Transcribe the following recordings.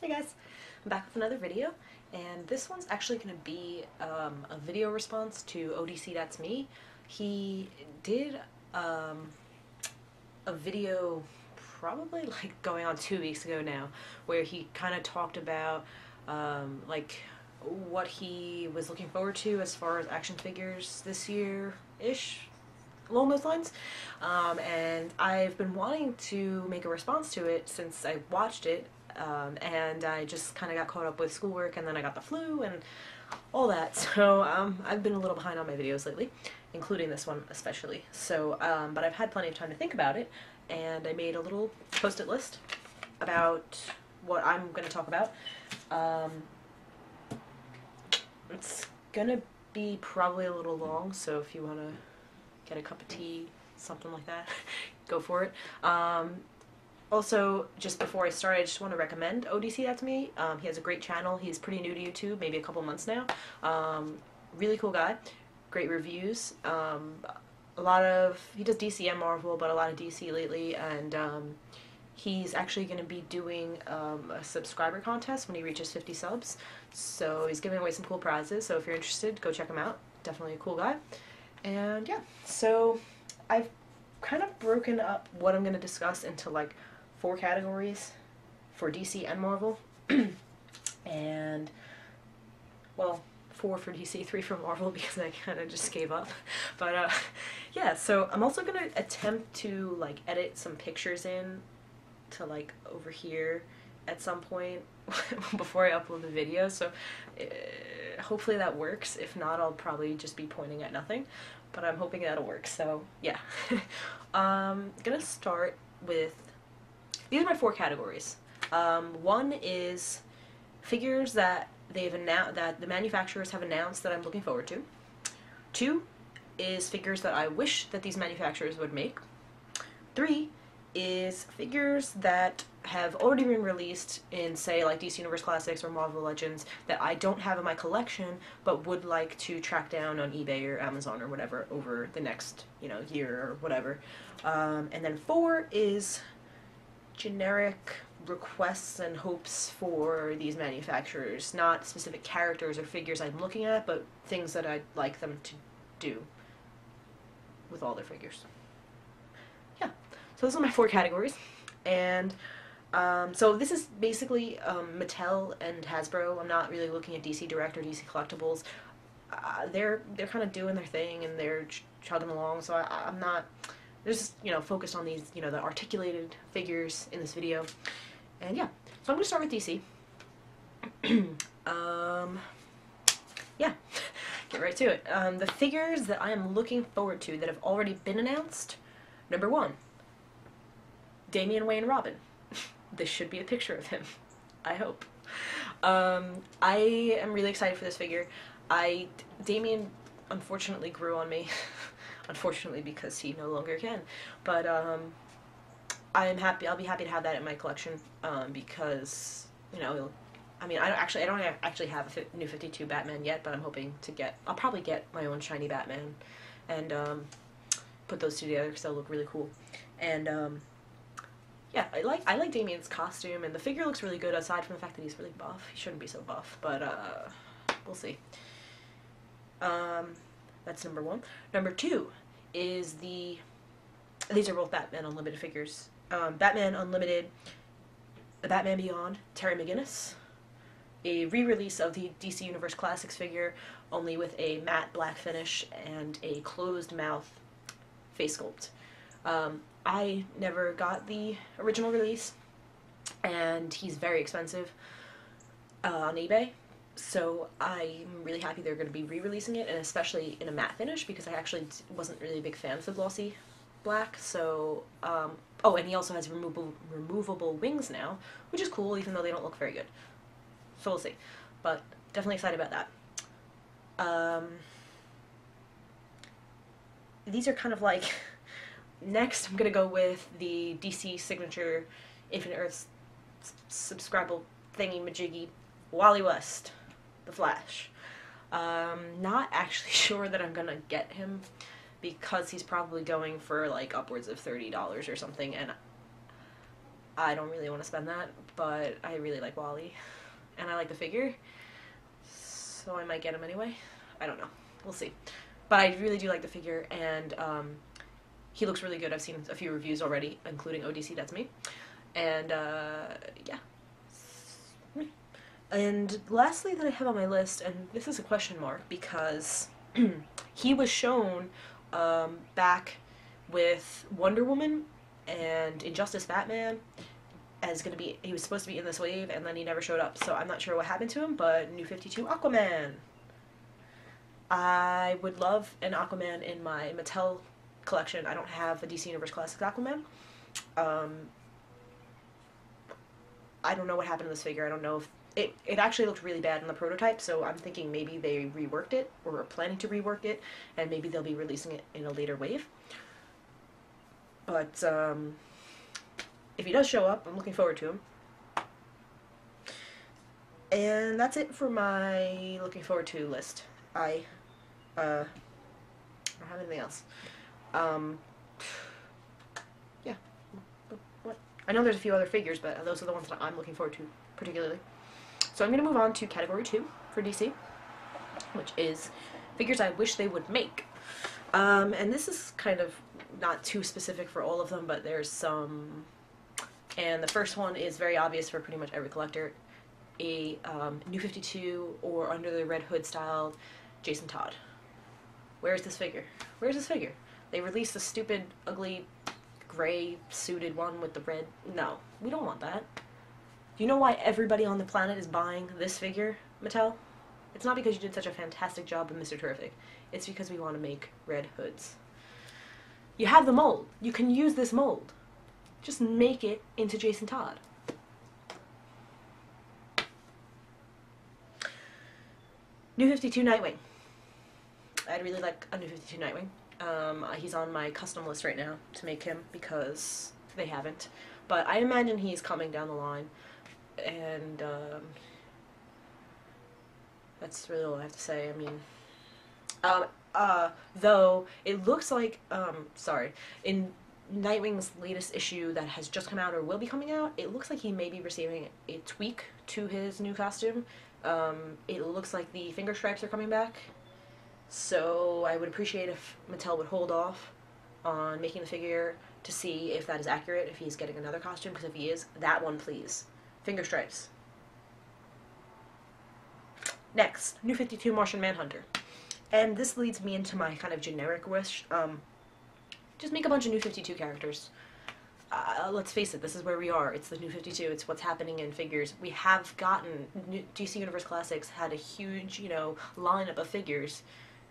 Hey guys, I'm back with another video, and this one's actually going to be a video response to ODC That's Me. He did a video probably like going on 2 weeks ago now, where he kind of talked about like what he was looking forward to as far as action figures this year-ish, along those lines. And I've been wanting to make a response to it since I watched it, and I just kind of got caught up with schoolwork, and then I got the flu and all that. So I've been a little behind on my videos lately, including this one especially. So, but I've had plenty of time to think about it, and I made a little post-it list about what I'm going to talk about. It's gonna be probably a little long, so if you want to get a cup of tea, something like that, go for it. Also, just before I start, I just want to recommend ODC That's Me. He has a great channel. He's pretty new to YouTube, maybe a couple months now. Really cool guy, great reviews. He does DC and Marvel, but a lot of DC lately, and he's actually going to be doing a subscriber contest when he reaches 50 subs. So he's giving away some cool prizes, so if you're interested, go check him out. Definitely a cool guy. And yeah, so I've kind of broken up what I'm going to discuss into like 4 categories for DC and Marvel. And, well, 4 for DC, 3 for Marvel, because I kind of just gave up. But yeah, so I'm also going to attempt to like edit some pictures in to like over here at some point before I upload the video, so hopefully that works. If not, I'll probably just be pointing at nothing, but I'm hoping that'll work. So yeah. Gonna start with, these are my 4 categories. One is figures that they've announced, that the manufacturers have announced, that I'm looking forward to. 2 is figures that I wish that these manufacturers would make. 3 is figures that have already been released in, say, like DC Universe Classics or Marvel Legends that I don't have in my collection but would like to track down on eBay or Amazon or whatever over the next, year or whatever. And then 4 is generic requests and hopes for these manufacturers, not specific characters or figures I'm looking at, but things that I'd like them to do with all their figures. Yeah, so those are my 4 categories, and so this is basically Mattel and Hasbro. I'm not really looking at DC Direct or DC Collectibles. They're kind of doing their thing and they're chugging along, so I'm not just focused on these the articulated figures in this video. And yeah, so I'm gonna start with DC. Yeah, get right to it. The figures that I am looking forward to that have already been announced. Number 1, Damian Wayne Robin. This should be a picture of him, I hope. I am really excited for this figure. Damian unfortunately grew on me. Unfortunately, because he no longer can. But I'll be happy to have that in my collection, because I don't actually have a new 52 Batman yet, but I'm hoping to I'll probably get my own shiny Batman and put those 2 together because they'll look really cool. And yeah, I like Damian's costume, and the figure looks really good aside from the fact that he's really buff. He shouldn't be so buff, but we'll see. That's number 1. Number 2 is these are both Batman Unlimited figures. Batman Unlimited, The Batman Beyond, Terry McGinnis. A re-release of the DC Universe Classics figure, only with a matte black finish and a closed mouth face sculpt. I never got the original release, and he's very expensive on eBay. So I'm really happy they're going to be re-releasing it, and especially in a matte finish, because I actually wasn't really a big fan of the glossy black. So, oh, and he also has removable wings now, which is cool, even though they don't look very good. So we'll see. But definitely excited about that. These are kind of like... Next, I'm going to go with the DC Signature Infinite Earths subscribable thingy-majiggy Wally West, the Flash. Not actually sure that I'm going to get him, because he's probably going for like upwards of $30 or something, and I don't really want to spend that but I really like Wally, and I like the figure, so I might get him anyway. I don't know. We'll see. But I really do like the figure, and he looks really good. I've seen a few reviews already, including ODC, that's me. And, yeah. And lastly that I have on my list, and this is a question mark, because he was shown back with Wonder Woman and Injustice Batman as gonna be, he was supposed to be in this wave, and then he never showed up, so I'm not sure what happened to him, but New 52 Aquaman. I would love an Aquaman in my Mattel collection. I don't have a DC Universe Classics Aquaman. I don't know what happened to this figure. I don't know if it actually looked really bad in the prototype, so I'm thinking maybe they reworked it, or are planning to rework it, and maybe they'll be releasing it in a later wave. But if he does show up, I'm looking forward to him. And that's it for my looking forward to list. I don't have anything else. Yeah. What? I know there's a few other figures, but those are the ones that I'm looking forward to particularly. So I'm going to move on to category 2 for DC, which is figures I wish they would make. And this is kind of not too specific for all of them, but there's some. And the first one is very obvious for pretty much every collector. A New 52 or Under the Red Hood style Jason Todd. Where's this figure? Where's this figure? They released the stupid, ugly, gray suited one with the red. No, we don't want that. Do you know why everybody on the planet is buying this figure, Mattel? It's not because you did such a fantastic job with Mr. Terrific. It's because we want to make Red Hoods. You have the mold. You can use this mold. Just make it into Jason Todd. New 52 Nightwing. I'd really like a New 52 Nightwing. He's on my custom list right now to make him because they haven't. But I imagine he's coming down the line. And that's really all I have to say. I mean, though it looks like, in Nightwing's latest issue that has just come out or will be coming out, it looks like he may be receiving a tweak to his new costume. It looks like the finger stripes are coming back, so I would appreciate if Mattel would hold off on making the figure to see if that is accurate, if he's getting another costume, because if he is, that one please. Finger stripes. Next, New 52 Martian Manhunter. And this leads me into my kind of generic wish. Just make a bunch of New 52 characters. Let's face it, this is where we are. It's the New 52. It's what's happening in figures. We have gotten, DC Universe Classics had a huge, lineup of figures.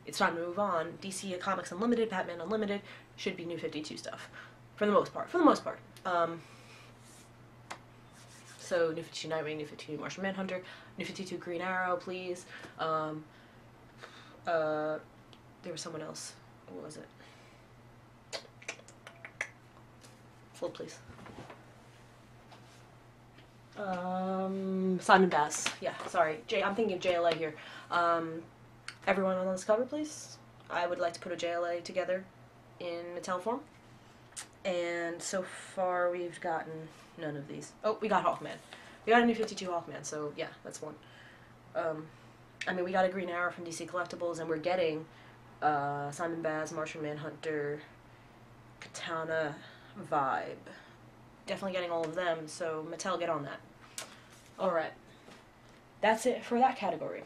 It's time to move on. DC Comics Unlimited, Batman Unlimited should be New 52 stuff. For the most part. So New 52 Nightwing, New 52 Martian Manhunter, New 52 Green Arrow, please. There was someone else. What was it? Hold, please. Simon Bass. Yeah, sorry. I'm thinking of JLA here. Everyone on this cover, please. I would like to put a JLA together in Mattel form. And so far we've gotten none of these. Oh, we got Hawkman. We got a New 52 Hawkman, so yeah, that's one. I mean, we got a Green Arrow from DC Collectibles, and we're getting Simon Baz, Martian Manhunter, Katana vibe. Definitely getting all of them, so Mattel, get on that. Alright. That's it for that category.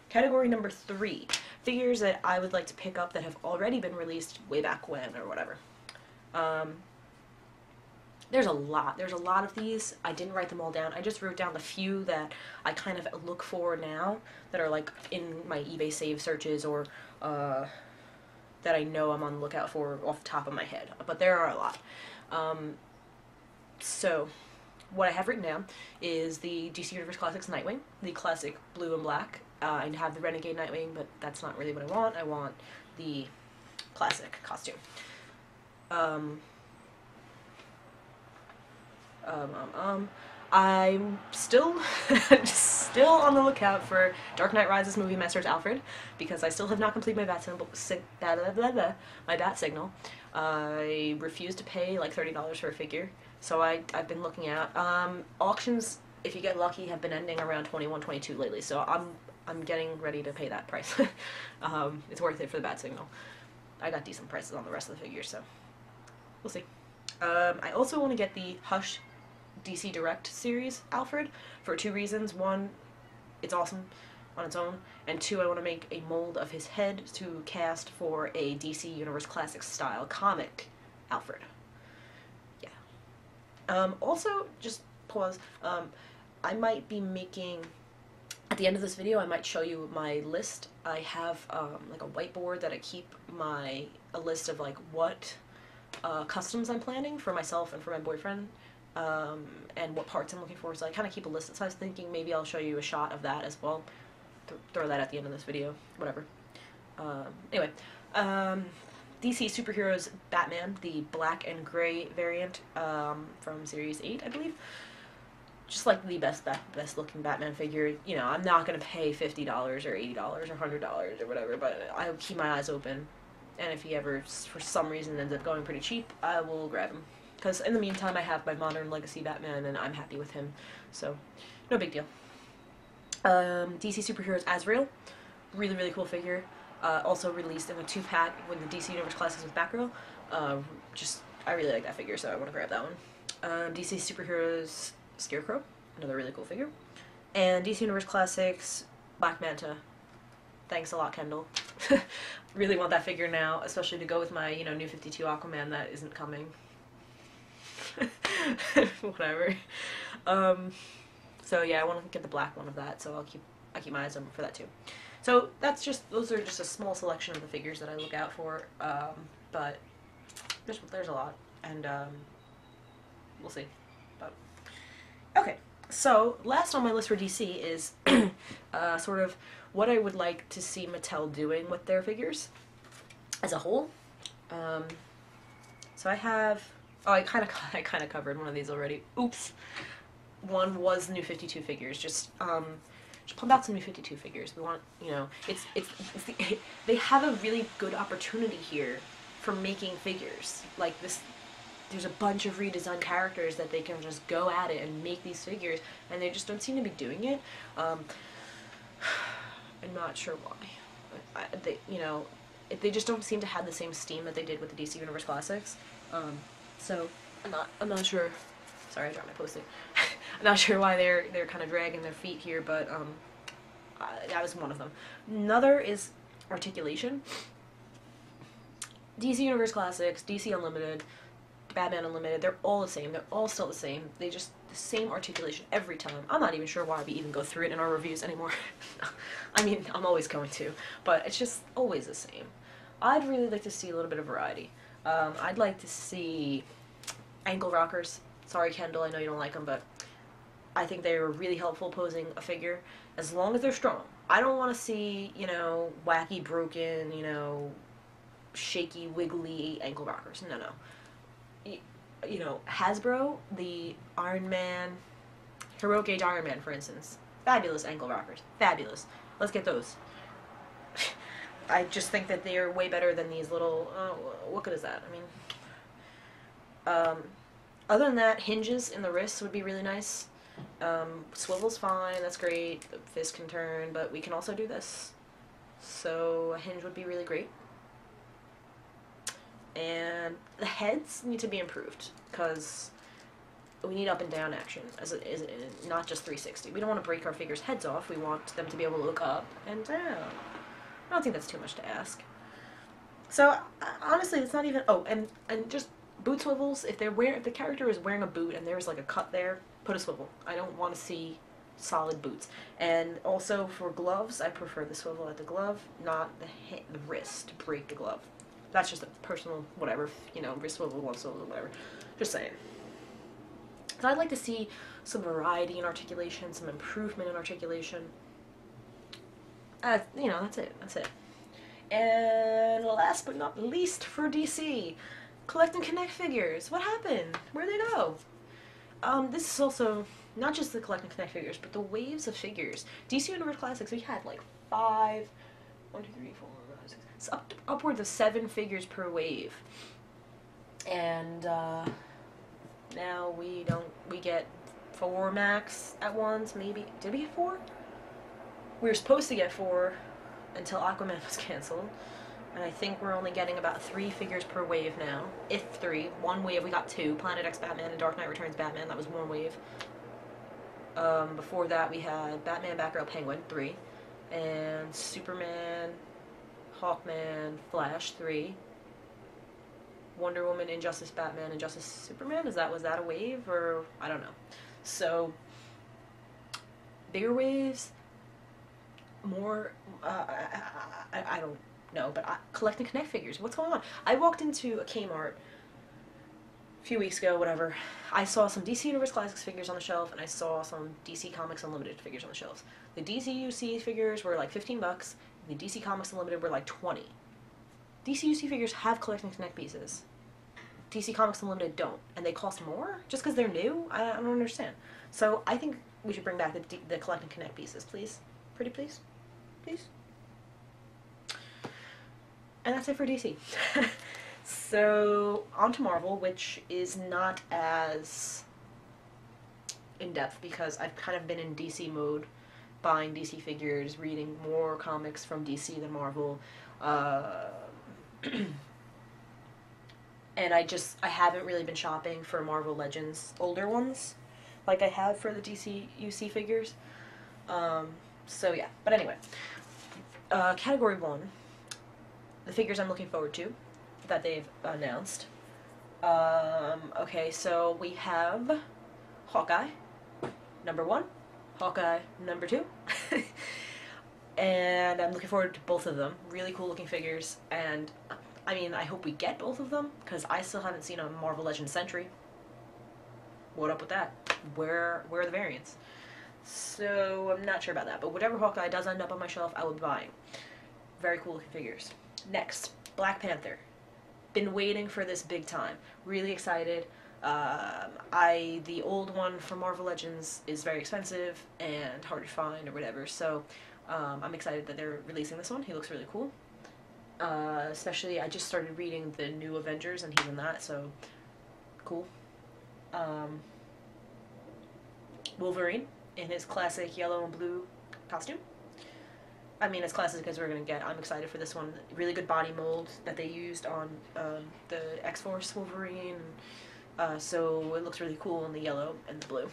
Category number 3. Figures that I would like to pick up that have already been released way back when, or whatever. There's a lot. There's a lot of these. I didn't write them all down. I just wrote down the few that I kind of look for now that are like in my eBay save searches or that I know I'm on the lookout for off the top of my head. But there are a lot. So what I have written down is the DC Universe Classics Nightwing, the classic blue and black. I have the Renegade Nightwing, but that's not really what I want. I want the classic costume. I'm still on the lookout for Dark Knight Rises movie Masters Alfred, because I still have not completed my bat signal. I refuse to pay like $30 for a figure So I've been looking at auctions. If you get lucky, have been ending around 21, 22 lately. So I'm getting ready to pay that price. It's worth it for the Bat Signal. I got decent prices on the rest of the figures, so we'll see. I also want to get the Hush DC Direct series Alfred for two reasons. One, it's awesome on its own, and two, I want to make a mold of his head to cast for a DC Universe Classics style comic Alfred. Yeah. Also, just pause. I might be making, at the end of this video, I might show you my list. I have like a whiteboard that I keep a list of like what customs I'm planning for myself and for my boyfriend, and what parts I'm looking for. So I kind of keep a list. So I was thinking maybe I'll show you a shot of that as well. Throw that at the end of this video. Whatever. Anyway, DC Superheroes Batman, the black and gray variant from Series 8, I believe. Just like the best looking Batman figure. You know, I'm not gonna pay $50 or $80 or $100 or whatever, but I'll keep my eyes open. And if he ever, for some reason, ends up going pretty cheap, I will grab him. Because in the meantime, I have my Modern Legacy Batman, and I'm happy with him. So, no big deal. DC Superheroes Azrael. Really, really cool figure. Also released in a 2-pack with the DC Universe Classics with Batgirl. I really like that figure, so I want to grab that one. DC Superheroes Scarecrow. Another really cool figure. And DC Universe Classics Black Manta. Thanks a lot, Kendall. Really want that figure now, especially to go with my, New 52 Aquaman that isn't coming. Whatever. So yeah, I want to get the black one of that, so I keep my eyes open for that too. So those are just a small selection of the figures that I look out for, but there's a lot, and we'll see. But okay, so last on my list for DC is sort of what I would like to see Mattel doing with their figures as a whole. So I have, I kind of covered one of these already. Oops. One was the New 52 figures. Just pump out some New 52 figures. We want, they have a really good opportunity here for making figures like this. There's a bunch of redesigned characters that they can just go at it and make these figures, and they just don't seem to be doing it. I'm not sure why. They just don't seem to have the same steam that they did with the DC Universe Classics. So I'm not sure. Sorry, I dropped my Post-it. I'm not sure why they're kind of dragging their feet here, but that was one of them. Another is articulation. DC Universe Classics, DC Unlimited, Batman Unlimited, they're all the same. They're all still the same. They just, the same articulation every time. I'm not even sure why we even go through it in our reviews anymore. I mean, I'm always going to, but it's just always the same. I'd really like to see a little bit of variety. I'd like to see ankle rockers. Sorry, Kendall, I know you don't like them, but I think they were really helpful posing a figure, as long as they're strong. I don't want to see, wacky, broken, shaky, wiggly ankle rockers. No. Hasbro, the Iron Man, Heroic Age Iron Man, for instance. Fabulous ankle rockers. Fabulous. Let's get those. I just think that they are way better than these little, what good is that? I mean, other than that, hinges in the wrists would be really nice. Swivel's fine, that's great. The fist can turn, but we can also do this. So a hinge would be really great. And the heads need to be improved, because we need up and down action, not just 360. We don't want to break our figures' heads off. We want them to be able to look up and down. I don't think that's too much to ask. So honestly, it's not even. Oh, and just boot swivels. If the character is wearing a boot and there's like a cut there, put a swivel. I don't want to see solid boots. And also for gloves, I prefer the swivel at the glove, not the wrist to break the glove. That's just a personal whatever, wrist swivel, glove swivel, whatever. Just saying. So I'd like to see some variety in articulation, some improvement in articulation. That's it. That's it. And last but not least for DC, Collect and Connect figures. What happened? Where'd they go? This is also not just the Collect and Connect figures, but the waves of figures. DC Universe Classics, we had like 5, 1, 2, 3, 4, 5, 6, it's upwards of 7 figures per wave. And Now we don't. We get 4 max at once, maybe. Did we get 4? We were supposed to get 4 until Aquaman was canceled. And I think we're only getting about 3 figures per wave now. If 3. One wave we got 2. Planet X Batman and Dark Knight Returns Batman. That was 1 wave. Before that we had Batman, Batgirl, Penguin, 3. And Superman, Hawkman, Flash, 3. Wonder Woman, Injustice, Batman, Injustice, Superman. Was that a wave, or I don't know. So bigger waves, more. I don't know, but collecting Connect figures. What's going on? I walked into a Kmart a few weeks ago, whatever. I saw some DC Universe Classics figures on the shelf, and I saw some DC Comics Unlimited figures on the shelves. The DC UC figures were like $15. The DC Comics Unlimited were like 20. DC UC figures have collecting Connect pieces. DC Comics Unlimited don't, and they cost more just because they're new. I don't understand. So I think we should bring back the collecting Connect pieces, please. Pretty please, please. And that's it for DC. So on to Marvel, which is not as in depth because I've kind of been in DC mode, buying DC figures, reading more comics from DC than Marvel. And I haven't really been shopping for Marvel Legends older ones like I have for the DC UC figures. So yeah, but anyway. Category 1, the figures I'm looking forward to that they've announced. Okay, so we have Hawkeye, number 1, Hawkeye, number 2. And I'm looking forward to both of them. Really cool looking figures, and I mean, I hope we get both of them, because I still haven't seen a Marvel Legends Sentry. What up with that? Where are the variants? So, I'm not sure about that, but whatever Hawkeye does end up on my shelf, I will be buying. Very cool looking figures. Next, Black Panther. Been waiting for this big time. Really excited. The old one from Marvel Legends is very expensive and hard to find or whatever, so I'm excited that they're releasing this one. He looks really cool. Especially, I just started reading the new Avengers, and he's in that, so cool. Wolverine in his classic yellow and blue costume. I mean, as classic as we're gonna get. I'm excited for this one. Really good body mold that they used on the X-Force Wolverine. So it looks really cool in the yellow and the blue.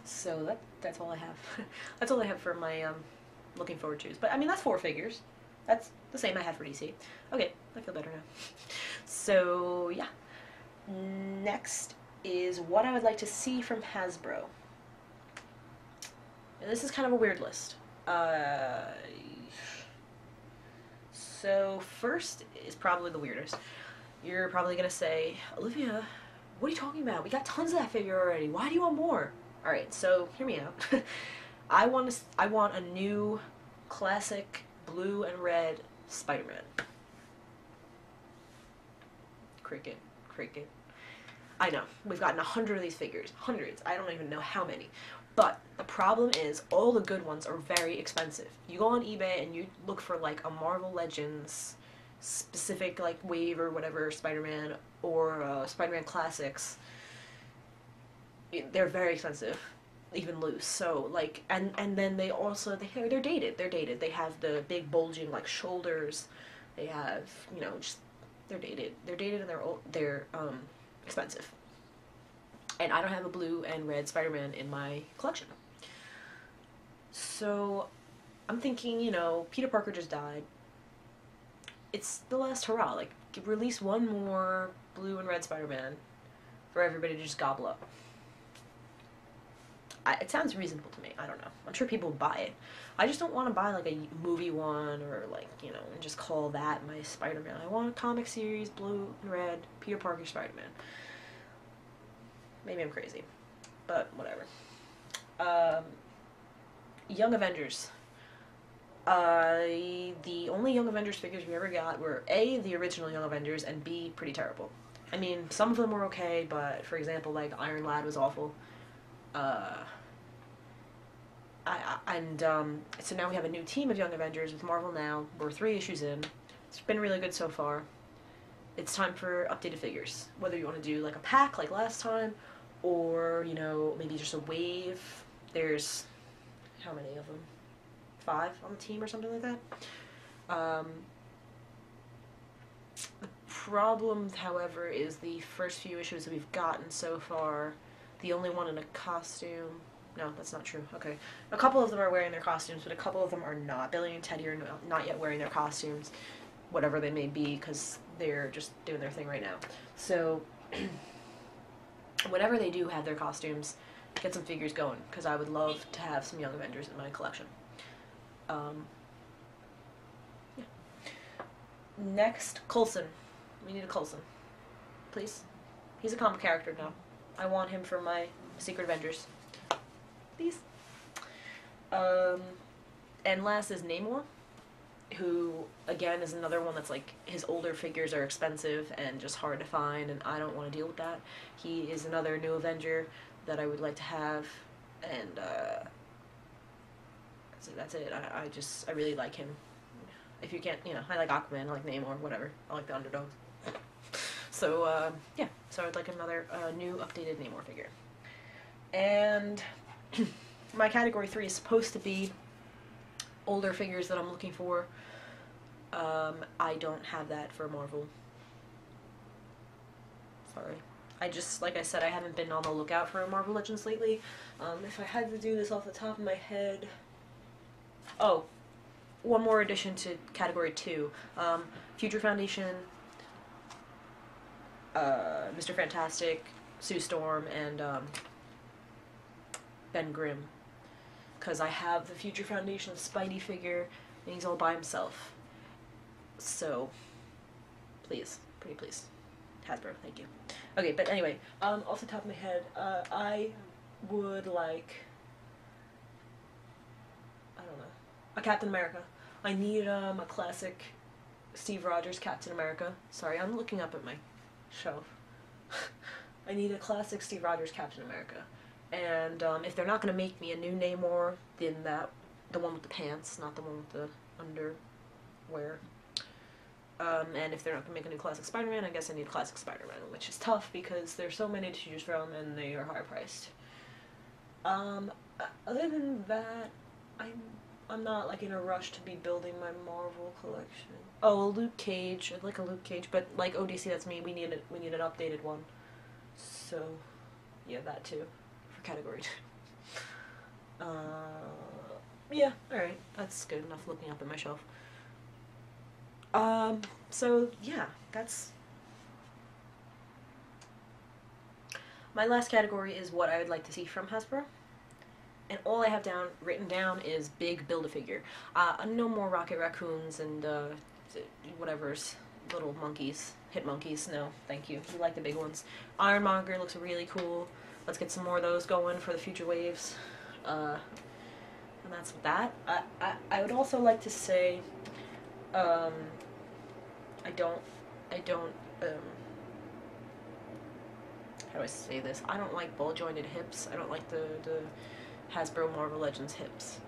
So that's all I have. That's all I have for my looking forward to. But I mean, that's 4 figures. That's the same I had for DC. Okay, I feel better now. So yeah. Next is what I would like to see from Hasbro. And this is kind of a weird list. So first is probably the weirdest. You're probably gonna say, Olivia, what are you talking about? We got tons of that figure already. Why do you want more? All right, so hear me out. I want a new classic blue and red Spider-Man. Cricket. I know, we've gotten 100 of these figures. Hundreds. I don't even know how many. But the problem is all the good ones are very expensive. You go on eBay and you look for like a Marvel Legends specific like wave or whatever Spider-Man or Spider-Man Classics. They're very expensive, even loose. So like, and then they're dated. They have the big bulging like shoulders. They have, you know, just they're dated and they're expensive. And I don't have a blue and red Spider-Man in my collection. So I'm thinking, you know, Peter Parker just died. It's the last hurrah. Like, release one more blue and red Spider-Man for everybody to just gobble up. It sounds reasonable to me. I don't know. I'm sure people would buy it. I just don't want to buy like a movie one or like, you know, and just call that my Spider-Man. I want a comic series, blue and red, Peter Parker Spider-Man. Maybe I'm crazy, but whatever. Young Avengers. The only Young Avengers figures we ever got were A, the original Young Avengers, and B, pretty terrible. I mean, some of them were okay, but for example, like Iron Lad was awful. So now we have a new team of Young Avengers with Marvel now. We're 3 issues in. It's been really good so far. it's time for updated figures. Whether you want to do like a pack like last time, or, you know, maybe just a wave. There's, how many of them? 5 on the team or something like that. The problem, however, is the first few issues that we've gotten so far, the only one in a costume. No, that's not true. Okay. A couple of them are wearing their costumes, but a couple of them are not. Billy and Teddy are not yet wearing their costumes, whatever they may be, because they're just doing their thing right now. So, whenever they do have their costumes, get some figures going, because I would love to have some Young Avengers in my collection. Yeah. Next, Coulson. We need a Coulson. Please. He's a comic character now. I want him for my Secret Avengers. Please. And last is Namor, who, again, is another one that's like, his older figures are expensive and just hard to find, and I don't want to deal with that. He is another new Avenger that I would like to have, and that's it. I really like him. If you can't, you know, I like Aquaman, I like Namor, whatever. I like the underdogs. So, yeah. So I'd like another new updated Namor figure. And my category 3 is supposed to be older figures that I'm looking for. I don't have that for Marvel. Sorry. I just, like I said, I haven't been on the lookout for Marvel Legends lately. If I had to do this off the top of my head... Oh, one more addition to category 2. Future Foundation, Mr. Fantastic, Sue Storm, and Ben Grimm. Because I have the Future Foundation Spidey figure, and he's all by himself. So, please, pretty please. Hasbro, thank you. Okay, but anyway, off the top of my head, I would like, I don't know, a Captain America. I need a classic Steve Rogers Captain America. Sorry, I'm looking up at my shelf. I need a classic Steve Rogers Captain America. And if they're not going to make me a new Namor, then the one with the pants, not the one with the underwear. And if they're not going to make a new classic Spider-Man, I guess I need a classic Spider-Man, which is tough because there's so many to choose from and they are high priced. Other than that, I'm not like in a rush to be building my Marvel collection. Oh, Luke Cage. I'd like a Luke Cage, but like ODC, that's me. We need an updated one. So, yeah, that too. Category 2. Yeah, alright. That's good enough looking up at my shelf. So, yeah, that's... My last category is what I would like to see from Hasbro. And all I have written down is big Build-A-Figure. No more Rocket Raccoons and, whatever's little monkeys. Hit monkeys. No, thank you. We like the big ones. Ironmonger looks really cool. Let's get some more of those going for the future waves. And that's that. I would also like to say, I don't, how do I say this? I don't like ball-jointed hips. I don't like the Hasbro Marvel Legends hips.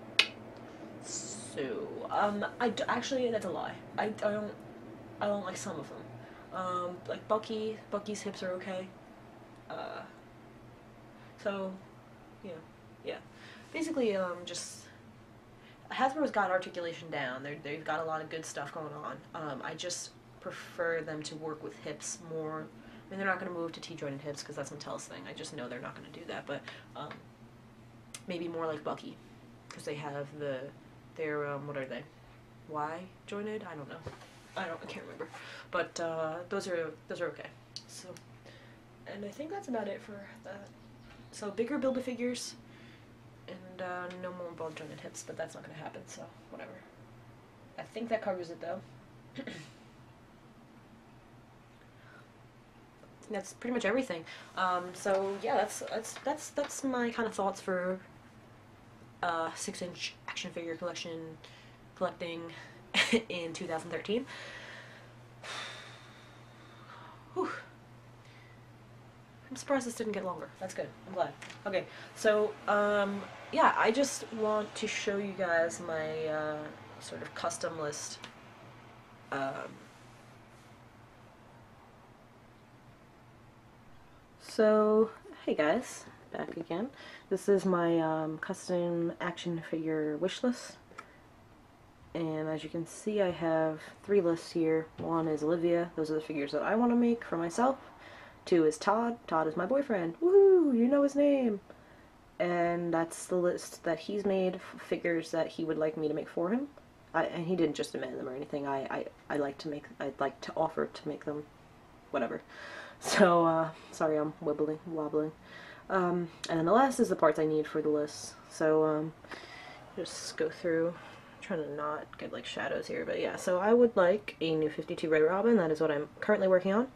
So, actually, that's a lie. I don't like some of them. Like Bucky's hips are okay. So, yeah. Basically, just Hasbro's got articulation down. They've got a lot of good stuff going on. I just prefer them to work with hips more. I mean, they're not going to move to T-jointed hips because that's Mattel's thing. I just know they're not going to do that. But maybe more like Bucky, because they have their what are they? Y-jointed? I don't know. I can't remember. But those are okay. So, and I think that's about it for that. So bigger Build-A-Figures, and no more ball-jointed hips, but that's not going to happen, so whatever. I think that covers it, though. That's pretty much everything. So yeah, that's my kind of thoughts for 6-inch action figure collecting in 2013. Whew. I'm surprised this didn't get longer. That's good. I'm glad. Okay, so, yeah, I just want to show you guys my, sort of custom list, So, hey guys, back again. This is my custom action figure wish list. And as you can see, I have 3 lists here. 1 is Olivia, those are the figures that I want to make for myself. 2 is Todd, Todd is my boyfriend, woohoo, you know his name! And that's the list that he's made, figures that he would like me to make for him. And he didn't just demand them or anything, I'd like to offer to make them, whatever. So, sorry I'm wobbling. And then the last is the parts I need for the list. So, just go through, I'm trying to not get like shadows here, but yeah, so I would like a New 52 Red Robin, that is what I'm currently working on.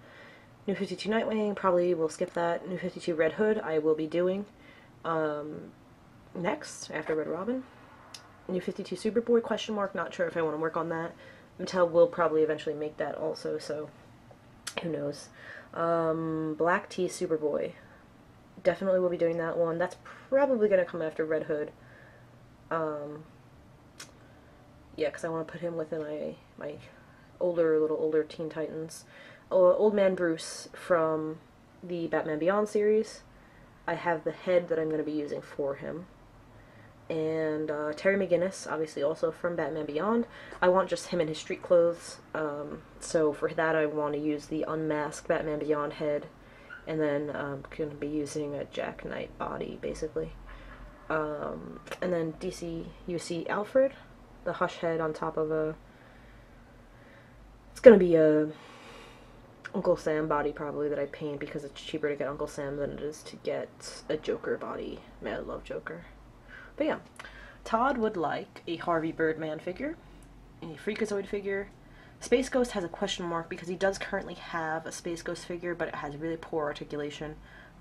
New 52 Nightwing, probably will skip that. New 52 Red Hood, I will be doing next, after Red Robin. New 52 Superboy, question mark, not sure if I want to work on that. Mattel will probably eventually make that also, so who knows. Black Tea Superboy, definitely will be doing that one. That's probably going to come after Red Hood. Yeah, because I want to put him within my little older Teen Titans. Old Man Bruce from the Batman Beyond series. I have the head that I'm going to be using for him. And Terry McGinnis, obviously also from Batman Beyond. I want just him in his street clothes, so for that I want to use the unmasked Batman Beyond head, and then I'm going to be using a Jack Knight body, basically. And then DCUC Alfred, the Hush head on top of a... It's going to be a Uncle Sam body, probably, that I paint, because it's cheaper to get Uncle Sam than it is to get a Joker body. Man, I love Joker. But yeah, Todd would like a Harvey Birdman figure, a Freakazoid figure. Space Ghost has a question mark because he does currently have a Space Ghost figure, but it has really poor articulation,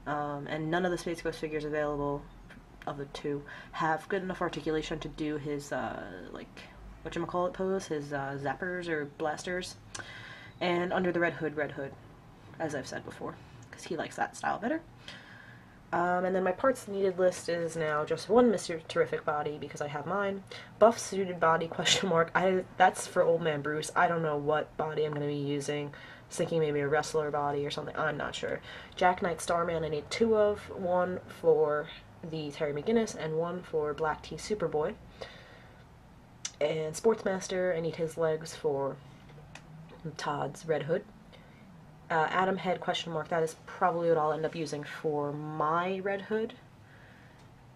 and none of the Space Ghost figures available, of the 2, have good enough articulation to do his, like, whatchamacallit pose, his zappers or blasters. And under the Red Hood, as I've said before, because he likes that style better. And then my parts needed list is now just 1 Mr. Terrific body, because I have mine. Buff suited body, question mark. That's for Old Man Bruce. I don't know what body I'm going to be using. I was thinking maybe a wrestler body or something. I'm not sure. Jack Knight Starman I need 2 of. 1 for the Terry McGinnis and 1 for Black Tea Superboy. And Sportsmaster, I need his legs for Todd's Red Hood. Adam Head, question mark, that is probably what I'll end up using for my Red Hood.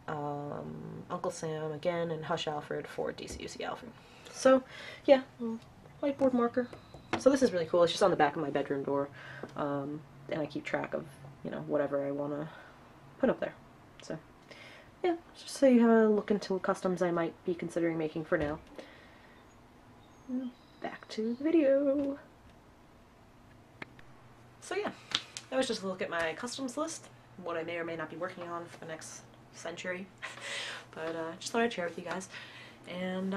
Uncle Sam again, and Hush Alfred for DCUC Alfred. So, yeah, whiteboard marker. So this is really cool. It's just on the back of my bedroom door, and I keep track of, you know, whatever I want to put up there. So, yeah, just so you have a look into customs I might be considering making for now. Back to the video. So yeah, that was just a look at my customs list, what I may or may not be working on for the next century, but just thought I'd share with you guys. And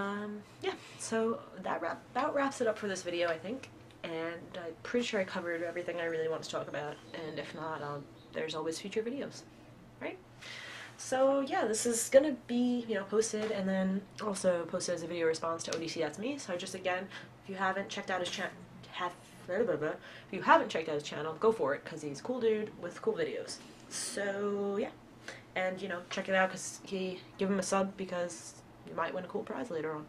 yeah, so that about wraps it up for this video, I think, and I'm pretty sure I covered everything I really want to talk about, and if not, there's always future videos, right? So yeah, this is gonna be, you know, posted and then also posted as a video response to ODC That's Me. So just again, if you haven't checked out his channel, if you haven't checked out his channel, go for it, because he's a cool dude with cool videos. So yeah, and you know, check it out, because give him a sub, because you might win a cool prize later on.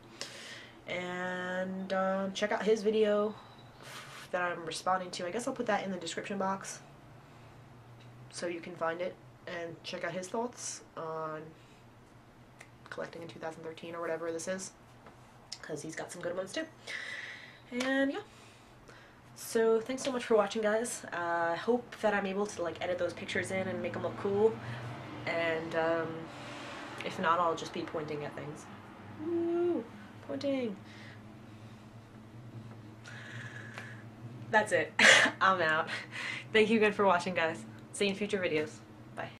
And check out his video that I'm responding to. I guess I'll put that in the description box so you can find it and check out his thoughts on collecting in 2013 or whatever this is, because he's got some good ones too. And yeah. So thanks so much for watching, guys. I hope that I'm able to like edit those pictures in and make them look cool. And if not, I'll just be pointing at things. Woo! Pointing. That's it. I'm out. Thank you again for watching, guys. See you in future videos.